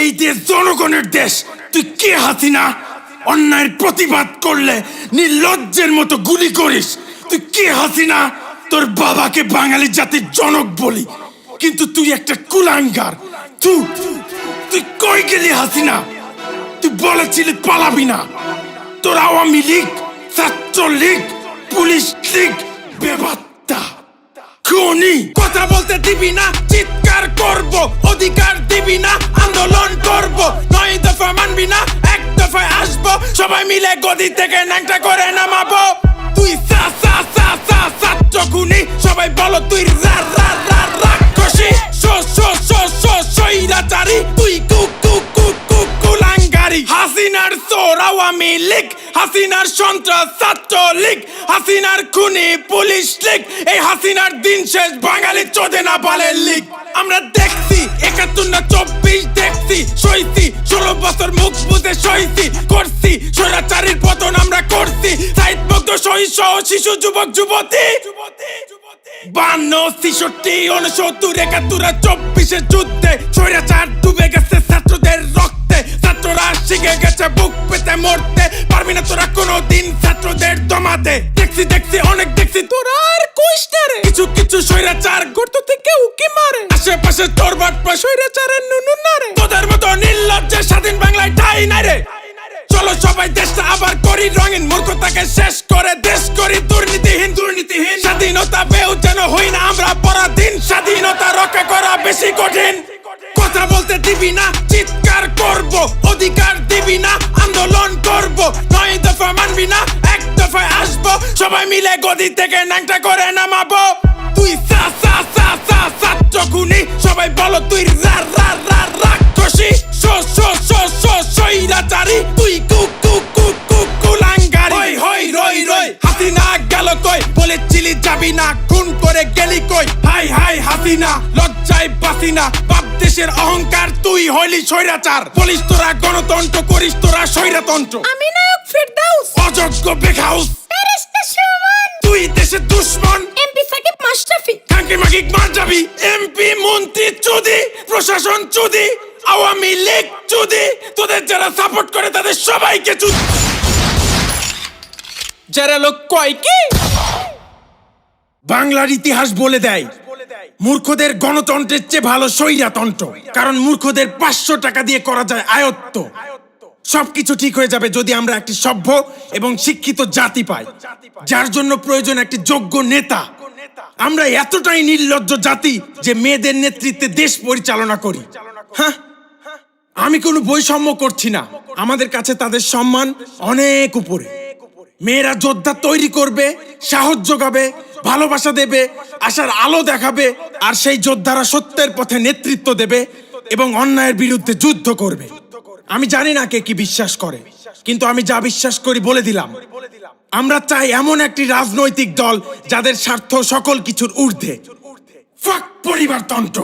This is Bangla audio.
এই দেশ জনগণের দেশ। তুই কে হাসিনা? অন্যায়ের প্রতিবাদ করলে নির্লজ্জের মতো গুলি করিস। তুই কে হাসিনা? তোর বাবাকে বাঙালি জাতির জনক বলি, কিন্তু তুই একটা কুলাঙ্গার। তুই কই গেলি হাসিনা? তুই বলেছিলি পালাবি না। তোর আওয়ামী লীগ, ছাত্রলীগ, পুলিশ লীগ বেবাত্তা খুনি। কথা বলতে দিবি না, চিৎকার করব। অধিকার দিবি না, আন্দোলন করব। 9 দফা মানবি না, 1 দফায় আসবো। সবাই মিলে গদি থেকে ন্যাংটা করে নামাবো। তুই ছাত্র খুনি, সবাই বলো তুই রাক্ষসী। স্বৈরাচারী, তুই কুলাঙ্গারি। হাসিনার চোর আওয়ামী লীগ, হাসিনার সন্ত্রাস ছাত্রলীগ, হাসিনার খুনি পুলিশ লীগ। এই হাসিনার দিন শেষ, বাঙালি চোদে না বালের লীগ। আমরা দেখছি 71 না 24 দেখছি, সইছি 16 বছর মুখ বুঝে সইছি, করছি স্বৈরাচারীর পতন আমরা করছি। সাইদ মুগ্ধ শহীদ সহ শিশু যুবক যুবতী 52, 63, 69, 71, 24 যুদ্ধে স্বৈরাচার ডুবে গেছে ছাত্রদের রক্তে। ছাত্ররা শিখে গেছে বুক পেতে মরতে, পারবি না তোরা কোনোদিন ছাত্রদের দমাতে। দেখছি অনেক দেখছি, তোরা আর কইস না রে। কিছু স্বৈরাচার গর্ত থেকে উকি মারে, আশেপাশে তোর বাটপা স্বৈরাচারের নুনু না রে। তোদের মতো নির্লজ্জের স্বাধীন বাংলায় ঠাই নাই রে। চলো সবাই দেশটা আবার করি রঙিন, মূর্খতাকে শেষ করে দেশ করি দুর্নীতিহীন। স্বাধীনতা পেয়েও যেন হই না আমরা পরাধীন, স্বাধীনতা রক্ষা করা বেশি কঠিন। কথা বলতে দিবি না, চিৎকার করব। অধিকার দিবি না, আন্দোলন করব। 9 দফা মানবি না, 1 দফায় আসবো। সবাই মিলে গদি থেকে ন্যাংটা করে নামাবো। তুই ছাত্র খুনি, সবাই বলো তুই রাক্ষসী। স্বৈরাচারী, তুই কুলাঙ্গারি। রই হাসিনা গেল কই? বলেছিলি যাবি না, খুন করে গেলি কই? হাই হাসিনা, লজ্জায় বাসি না। বাপ দেশের অহংকার, তুই হইলি স্বৈরাচার। বলিস তোরা গণতন্ত্র, করিস তোরা স্বৈরতন্ত্র। আমি নায়ক ফেরদাউস, অযোগ্য বেখাউস, ফেরেশতা সুমন। তুই দেশের দুশ্মন। এমপি সাকিব মাশরাফি, কাঙ্কি মাকিক মার যাবি। এমপি মন্ত্রী চুদি, প্রশাসন চুদি, আওয়ামী লীগ চুদি। তোদের যারা সাপোর্ট করে তাদের সবাইকে চুদি। যারা লোক কয় কি? বাংলার ইতিহাস বলে দেয় মূর্খদের গণতন্ত্রের চেয়ে ভালো স্বৈরতন্ত্র। কারণ মূর্খদের 500 টাকা দিয়ে করা যায় আয়ত্ত। সবকিছু ঠিক হয়ে যাবে যদি আমরা একটি সভ্য এবং শিক্ষিত জাতি পাই, যার জন্য প্রয়োজন একটি যোগ্য নেতা। আমরা এতটাই নির্লজ্জ জাতি যে মেয়েদের নেতৃত্বে দেশ পরিচালনা করি। হ্যাঁ, আমি কোনো বৈষম্য করছি না। আমাদের কাছে তাদের সম্মান অনেক উপরে। মেয়েরা যোদ্ধা তৈরি করবে, সাহস যোগাবে, ভালোবাসা দেবে, আশার আলো দেখাবে। আর সেই যোদ্ধারা সত্যের পথে নেতৃত্ব দেবে এবং অন্যায়ের বিরুদ্ধে যুদ্ধ করবে। আমি জানি না কে কি বিশ্বাস করে, কিন্তু আমি যা বিশ্বাস করি বলে দিলাম। আমরা চাই এমন একটি রাজনৈতিক দল যাদের স্বার্থ সকল কিছুর ঊর্ধ্বে। ফাক পরিবারতন্ত্র।